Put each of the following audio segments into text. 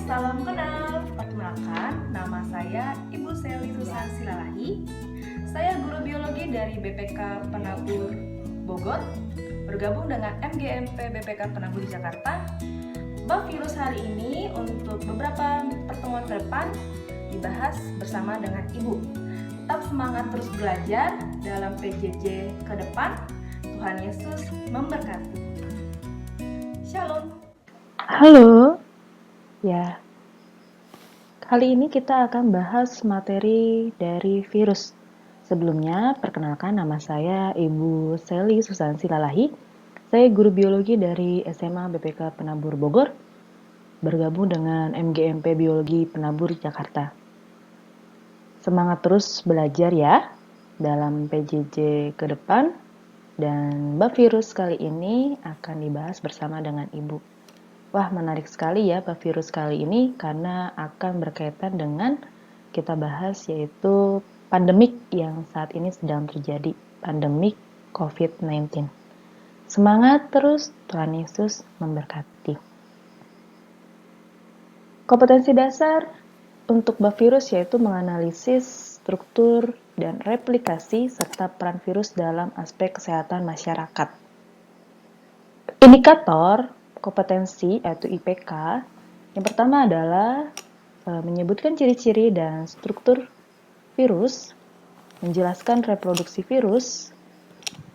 Salam kenal, perkenalkan nama saya Ibu Seli Susan Silalahi. Saya guru biologi dari BPK Penabur Bogor, bergabung dengan MGMP BPK Penabur di Jakarta. Bab virus hari ini untuk beberapa pertemuan ke depan dibahas bersama dengan Ibu. Tetap semangat terus belajar dalam PJJ ke depan. Tuhan Yesus memberkati. Shalom. Halo, ya. Kali ini kita akan bahas materi dari virus. Sebelumnya, perkenalkan nama saya Ibu Seli Susan Silalahi. Saya guru biologi dari SMA BPK Penabur Bogor, bergabung dengan MGMP Biologi Penabur Jakarta. Semangat terus belajar ya dalam PJJ ke depan, dan bab virus kali ini akan dibahas bersama dengan Ibu. Wah, menarik sekali ya bab virus kali ini karena akan berkaitan dengan kita bahas yaitu pandemik yang saat ini sedang terjadi, pandemik COVID-19. Semangat terus, Tuhan Yesus memberkati. Kompetensi dasar untuk bab virus yaitu menganalisis struktur dan replikasi serta peran virus dalam aspek kesehatan masyarakat. Indikator kompetensi yaitu IPK, yang pertama adalah menyebutkan ciri-ciri dan struktur virus, menjelaskan reproduksi virus,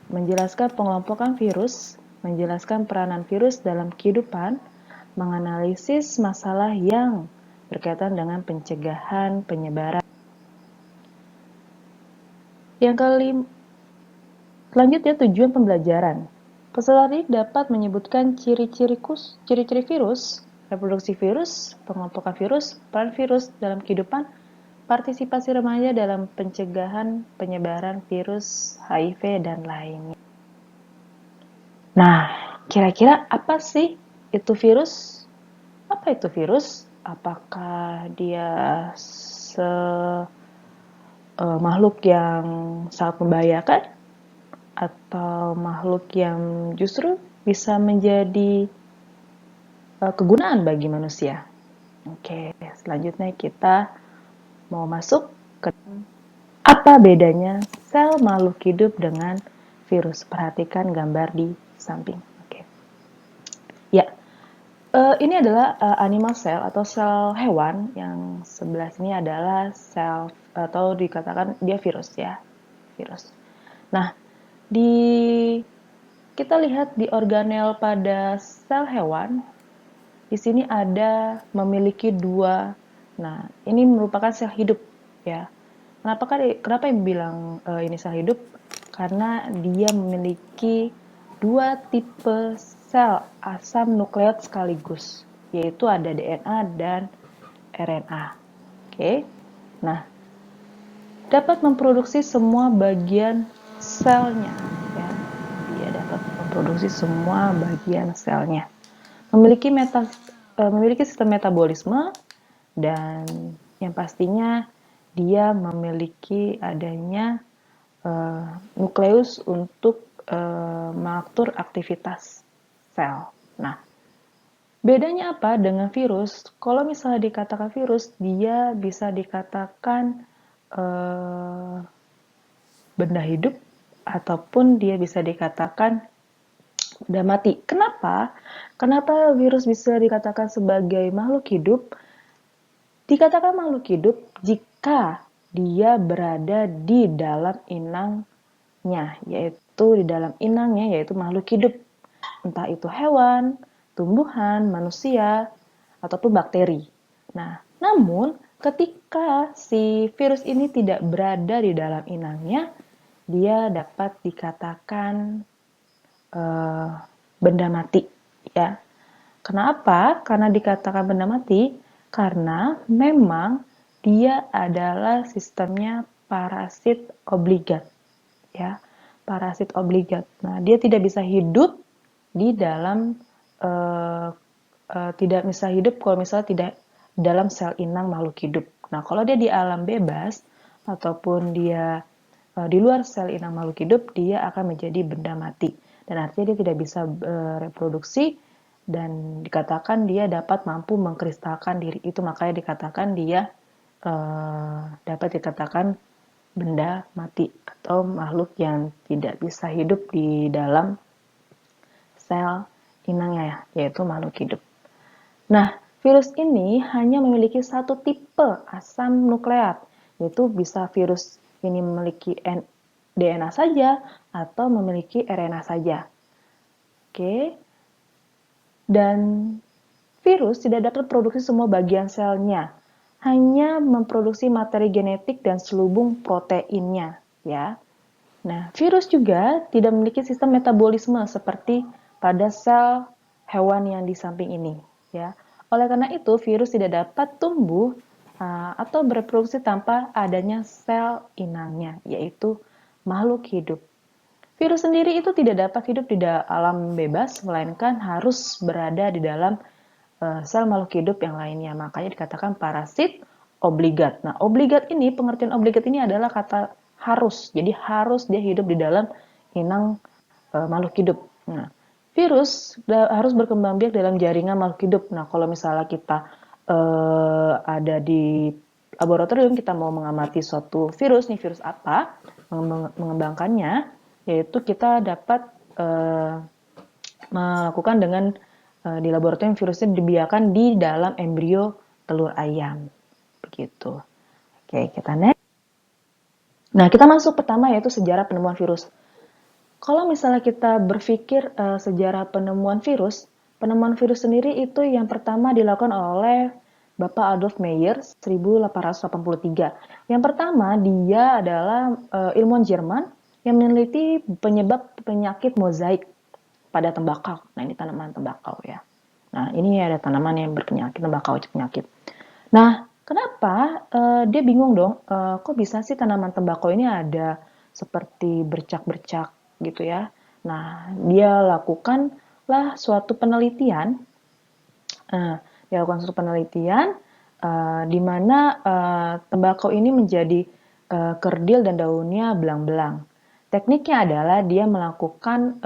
menjelaskan pengelompokan virus, menjelaskan peranan virus dalam kehidupan, menganalisis masalah yang berkaitan dengan pencegahan penyebaran. Yang kelima, selanjutnya tujuan pembelajaran. Peserta didik dapat menyebutkan ciri-ciri virus, reproduksi virus, pengelompokan virus, peran virus dalam kehidupan, partisipasi remaja dalam pencegahan penyebaran virus HIV dan lainnya. Nah, kira-kira apa sih itu virus? Apa itu virus? Apakah dia makhluk yang sangat membahayakan? Atau makhluk yang justru bisa menjadi kegunaan bagi manusia. Oke, selanjutnya kita mau masuk ke apa bedanya sel makhluk hidup dengan virus. Perhatikan gambar di samping. Oke. Ya, ini adalah animal cell atau sel hewan, yang sebelah sini adalah sel atau dikatakan dia virus ya, virus. Nah, kita lihat di organel pada sel hewan, di sini ada memiliki dua. Nah, ini merupakan sel hidup ya. Kenapa yang bilang ini sel hidup? Karena dia memiliki dua tipe sel asam nukleat sekaligus, yaitu ada DNA dan RNA. Oke. Nah, dapat memproduksi semua bagian selnya ya. Dia dapat memproduksi semua bagian selnya. Memiliki sistem metabolisme, dan yang pastinya dia memiliki adanya nukleus untuk mengatur aktivitas sel. Nah, bedanya apa dengan virus? Kalau misalnya dikatakan virus, dia bisa dikatakan benda hidup ataupun dia bisa dikatakan benda mati. Kenapa? Kenapa virus bisa dikatakan sebagai makhluk hidup? Dikatakan makhluk hidup jika dia berada di dalam inangnya, yaitu makhluk hidup. Entah itu hewan, tumbuhan, manusia, ataupun bakteri. Nah, namun ketika si virus ini tidak berada di dalam inangnya, dia dapat dikatakan benda mati ya. Kenapa? Karena dikatakan benda mati karena memang dia adalah sistemnya parasit obligat ya. Parasit obligat. Nah, dia tidak bisa hidup di dalam tidak bisa hidup kalau misalnya tidak dalam sel inang makhluk hidup. Nah, kalau dia di alam bebas ataupun dia di luar sel inang makhluk hidup, dia akan menjadi benda mati. Dan artinya dia tidak bisa reproduksi dan dikatakan dia dapat mampu mengkristalkan diri. Itu makanya dikatakan dia dapat dikatakan benda mati atau makhluk yang tidak bisa hidup di dalam sel inangnya ya, yaitu makhluk hidup. Nah, virus ini hanya memiliki satu tipe asam nukleat, yaitu bisa virus ini memiliki DNA saja atau memiliki RNA saja. Oke. Dan virus tidak dapat produksi semua bagian selnya, hanya memproduksi materi genetik dan selubung proteinnya, ya. Nah, virus juga tidak memiliki sistem metabolisme seperti pada sel hewan yang di samping ini, ya. Oleh karena itu, virus tidak dapat tumbuh atau bereproduksi tanpa adanya sel inangnya, yaitu makhluk hidup. Virus sendiri itu tidak dapat hidup di alam bebas, melainkan harus berada di dalam sel makhluk hidup yang lainnya. Makanya dikatakan parasit obligat. Nah, obligat ini, pengertian obligat ini adalah kata harus. Jadi harus dia hidup di dalam inang makhluk hidup. Nah, virus harus berkembang biak dalam jaringan makhluk hidup. Nah, kalau misalnya kita ada di laboratorium, kita mau mengamati suatu virus, nih virus apa, mengembangkannya, yaitu kita dapat melakukan dengan di laboratorium virusnya dibiarkan di dalam embrio telur ayam. Begitu. Oke, kita next. Nah, kita masuk pertama yaitu sejarah penemuan virus. Kalau misalnya kita berpikir sejarah penemuan virus sendiri itu yang pertama dilakukan oleh Bapak Adolf Meyer 1883. Yang pertama, dia adalah ilmuwan Jerman yang meneliti penyebab penyakit mozaik pada tembakau. Nah, ini tanaman tembakau ya. Nah, ini ada tanaman yang berpenyakit, tembakau penyakit. Nah, kenapa dia bingung dong, kok bisa sih tanaman tembakau ini ada seperti bercak-bercak gitu ya. Nah, dia lakukanlah suatu penelitian, di mana tembakau ini menjadi kerdil dan daunnya belang-belang. Tekniknya adalah dia melakukan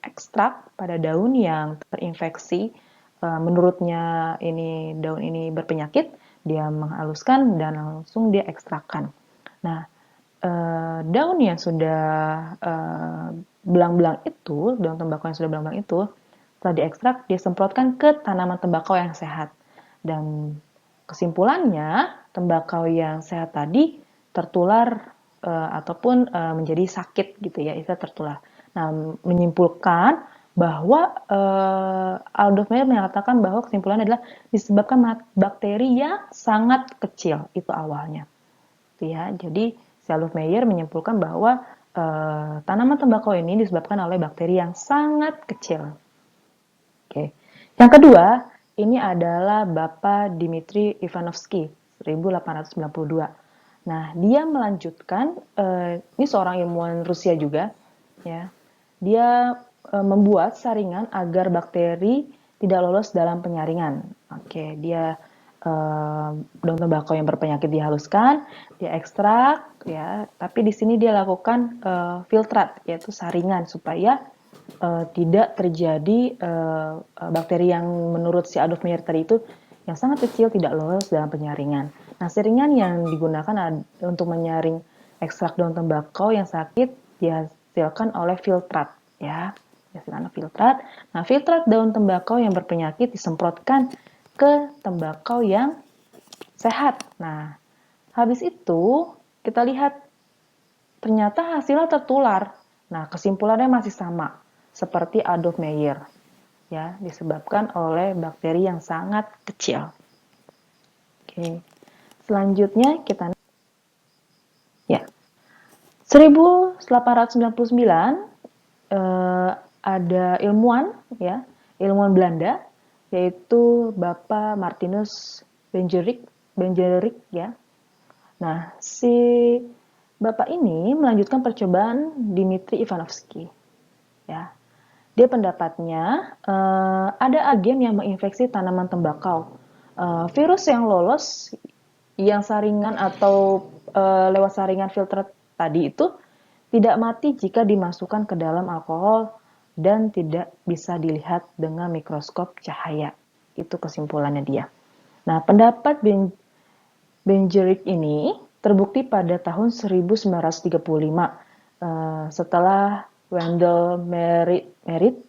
ekstrak pada daun yang terinfeksi. Menurutnya ini daun ini berpenyakit, dia menghaluskan dan langsung dia ekstrakkan. Nah, daun yang sudah belang-belang itu, daun tembakau yang sudah belang-belang itu, setelah diekstrak, disemprotkan ke tanaman tembakau yang sehat. Dan kesimpulannya, tembakau yang sehat tadi tertular ataupun menjadi sakit gitu ya, itu tertular. Nah, menyimpulkan bahwa Adolf Meyer menyatakan bahwa kesimpulannya adalah disebabkan bakteri yang sangat kecil itu awalnya. Ya, jadi Adolf Meyer menyimpulkan bahwa tanaman tembakau ini disebabkan oleh bakteri yang sangat kecil. Oke. Yang kedua, ini adalah Bapak Dmitri Ivanovsky 1892. Nah, dia melanjutkan ini seorang ilmuwan Rusia juga ya. Dia membuat saringan agar bakteri tidak lolos dalam penyaringan. Oke, dia daun tembakau yang berpenyakit dihaluskan, dia ekstrak, ya. Tapi di sini dia lakukan filtrat, yaitu saringan supaya tidak terjadi bakteri yang menurut si Adolf Meyer tadi itu yang sangat kecil tidak lolos dalam penyaringan. Nah, saringan yang digunakan untuk menyaring ekstrak daun tembakau yang sakit dihasilkan oleh filtrat, ya. Dihasilkan filtrat. Nah, filtrat daun tembakau yang berpenyakit disemprotkan ke tembakau yang sehat. Nah, habis itu kita lihat ternyata hasilnya tertular. Nah, kesimpulannya masih sama seperti Adolf Meyer, ya, disebabkan oleh bakteri yang sangat kecil. Oke. Selanjutnya kita ya. 1899 ada ilmuwan ya, ilmuwan Belanda yaitu Bapak Martinus Benjerik ya. Nah, si Bapak ini melanjutkan percobaan Dmitri Ivanovsky ya. Dia pendapatnya ada agen yang menginfeksi tanaman tembakau. Virus yang lolos yang saringan atau lewat saringan filter tadi itu tidak mati jika dimasukkan ke dalam alkohol dan tidak bisa dilihat dengan mikroskop cahaya. Itu kesimpulannya dia. Nah, pendapat Benjerick ini terbukti pada tahun 1935 setelah Wendell Meredith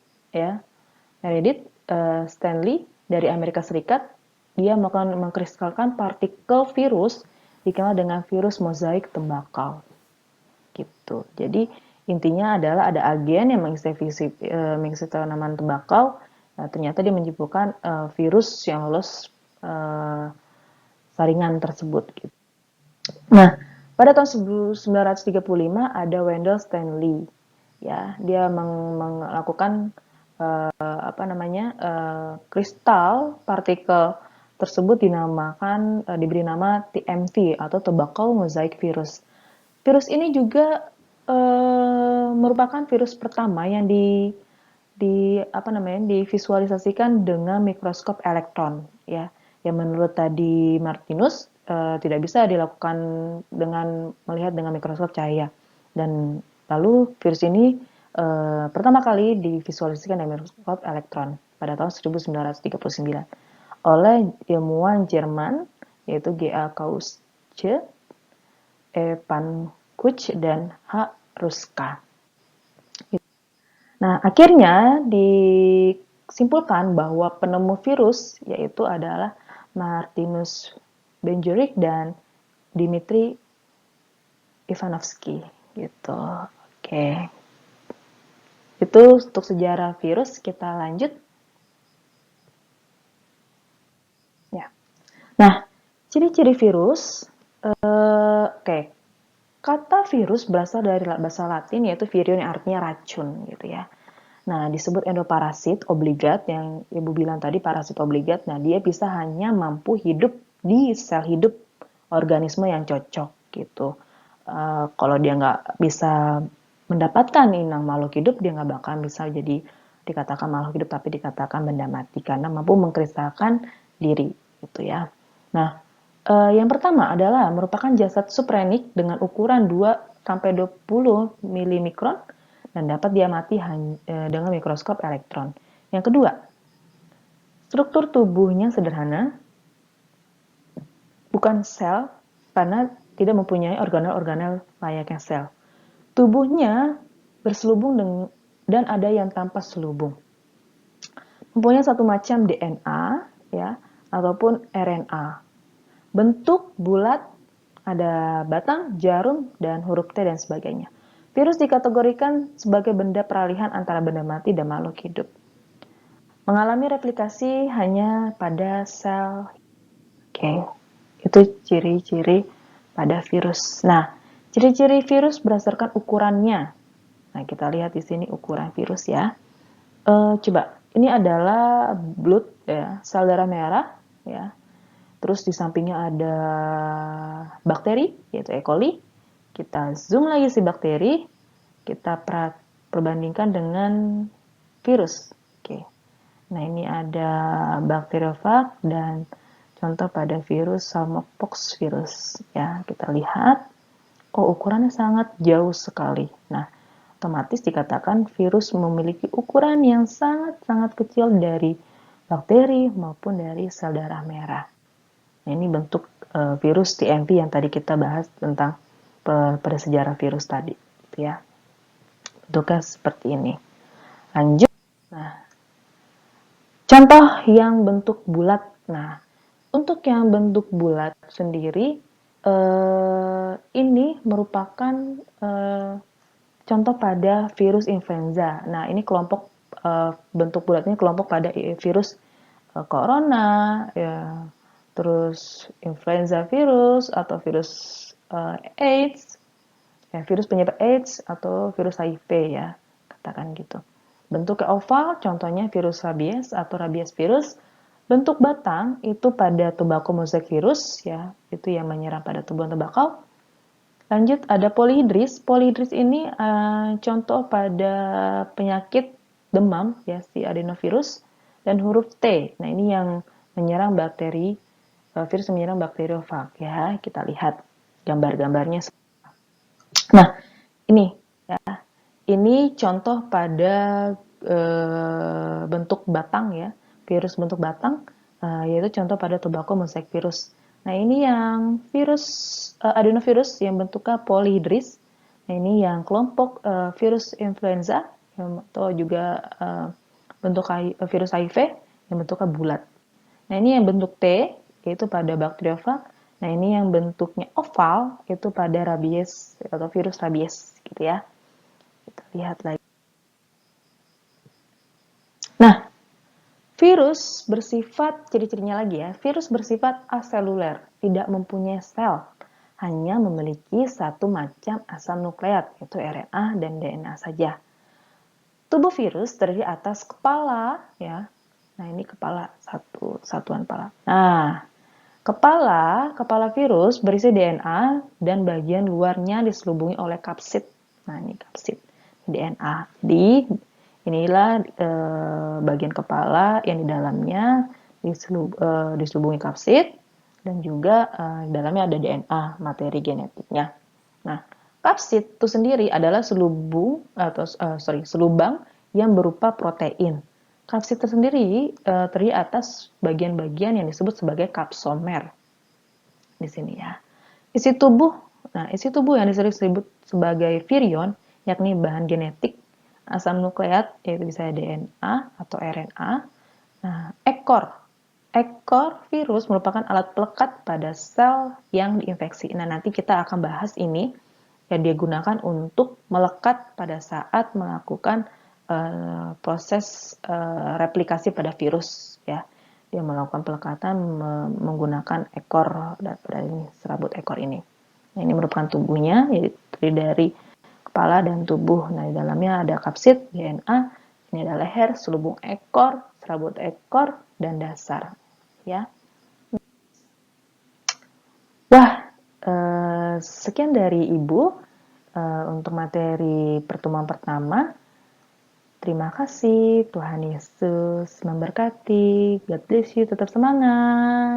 Stanley dari Amerika Serikat, dia mengkristalkan partikel virus dikenal dengan virus mozaik tembakau. Gitu. Jadi intinya adalah ada agen yang mengisi tanaman tembakau. Nah, ternyata dia menyebabkan virus yang lolos saringan tersebut. Gitu. Nah, pada tahun 1935 ada Wendell Stanley. Ya, dia melakukan kristal partikel tersebut diberi nama TMV atau tobacco mosaic virus. Virus ini juga merupakan virus pertama yang divisualisasikan dengan mikroskop elektron, ya. Yang menurut tadi Martinus tidak bisa dilakukan dengan melihat dengan mikroskop cahaya. Dan lalu virus ini pertama kali divisualisasikan dengan mikroskop elektron pada tahun 1939 oleh ilmuwan Jerman yaitu G.A. Kausche, E. Pankuch, dan H. Ruska. Nah, akhirnya disimpulkan bahwa penemu virus yaitu adalah Martinus Benjerick dan Dmitri Ivanovsky gitu. Oke. Itu untuk sejarah virus. Kita lanjut. Ya. Nah, ciri-ciri virus. Oke. Kata virus berasal dari bahasa Latin yaitu virion yang artinya racun gitu ya. Nah, disebut endoparasit obligat yang Ibu bilang tadi parasit obligat. Nah, dia bisa hanya mampu hidup di sel hidup organisme yang cocok gitu. Kalau dia nggak bisa mendapatkan inang makhluk hidup, dia nggak bakal bisa jadi dikatakan makhluk hidup tapi dikatakan benda mati karena mampu mengkristalkan diri gitu ya. Nah, yang pertama adalah merupakan jasad suprenik dengan ukuran 2-20 milimikron dan dapat diamati dengan mikroskop elektron. Yang kedua, struktur tubuhnya sederhana, bukan sel, karena tidak mempunyai organel-organel layaknya sel. Tubuhnya berselubung dan ada yang tanpa selubung. Mempunyai satu macam DNA, ya, ataupun RNA. Bentuk bulat, ada batang, jarum, dan huruf T dan sebagainya. Virus dikategorikan sebagai benda peralihan antara benda mati dan makhluk hidup. Mengalami replikasi hanya pada sel. Oke, itu ciri-ciri pada virus. Nah, ciri-ciri virus berdasarkan ukurannya. Nah, kita lihat di sini ukuran virus ya. Coba, ini adalah blood ya, sel darah merah ya. Terus di sampingnya ada bakteri, yaitu E. coli. Kita zoom lagi si bakteri, kita perbandingkan dengan virus. Oke. Nah, ini ada bakteriofag dan contoh pada virus Smallpox virus. Ya, kita lihat. Oh, ukurannya sangat jauh sekali. Nah, otomatis dikatakan virus memiliki ukuran yang sangat-sangat kecil dari bakteri maupun dari sel darah merah. Nah, ini bentuk virus TMV yang tadi kita bahas tentang pada sejarah virus tadi, gitu ya. Bentuknya seperti ini. Lanjut. Nah, contoh yang bentuk bulat. Nah, untuk yang bentuk bulat sendiri, ini merupakan contoh pada virus influenza. Nah, ini kelompok bentuk bulatnya kelompok pada virus corona, ya. Terus influenza virus atau virus AIDS, ya, virus penyebab AIDS atau virus HIV ya, katakan gitu. Bentuknya oval, contohnya virus rabies atau rabies virus. Bentuk batang itu pada tobacco mosaic virus ya, itu yang menyerang pada tumbuhan tembakau. Lanjut ada polyhedris. Polyhedris ini contoh pada penyakit demam ya, si adenovirus dan huruf T. Nah, ini yang menyerang bakteri virus menyerang bakteriofag ya. Kita lihat gambar-gambarnya. Nah, ini ya. Ini contoh pada bentuk batang ya, virus bentuk batang, yaitu contoh pada tobacco mosaic virus. Nah ini yang virus adenovirus yang bentuknya polyhedris. Nah ini yang kelompok virus influenza atau juga bentuk virus HIV yang bentuknya bulat. Nah ini yang bentuk T yaitu pada bakteriofag. Nah ini yang bentuknya oval itu pada rabies atau virus rabies gitu ya. Kita lihat lagi. Nah, virus bersifat, ciri-cirinya lagi ya, virus bersifat aseluler, tidak mempunyai sel, hanya memiliki satu macam asam nukleat, yaitu RNA dan DNA saja. Tubuh virus terdiri atas kepala, ya. Nah, ini kepala, satuan kepala. Nah, kepala virus berisi DNA dan bagian luarnya diselubungi oleh kapsid. Nah, ini kapsid DNA. Jadi, inilah bagian kepala yang di dalamnya diselubungi kapsid dan juga di dalamnya ada DNA, materi genetiknya. Nah, kapsid itu sendiri adalah selubang yang berupa protein. Kapsid tersendiri terdiri atas bagian-bagian yang disebut sebagai kapsomer di sini ya. Isi tubuh yang disebut sebagai virion yakni bahan genetik asam nukleat yaitu bisa DNA atau RNA. Nah, ekor virus merupakan alat pelekat pada sel yang diinfeksi. Nah, nanti kita akan bahas ini yang digunakan untuk melekat pada saat melakukan proses replikasi pada virus ya. Dia melakukan pelekatan menggunakan ekor dari serabut ekor ini. Nah, ini merupakan tubuhnya, yaitu terdiri dari kepala dan tubuh. Nah, di dalamnya ada kapsid, DNA, ini ada leher, selubung ekor, serabut ekor, dan dasar. Ya. Wah, sekian dari Ibu untuk materi pertemuan pertama. Terima kasih, Tuhan Yesus memberkati. God bless you, tetap semangat.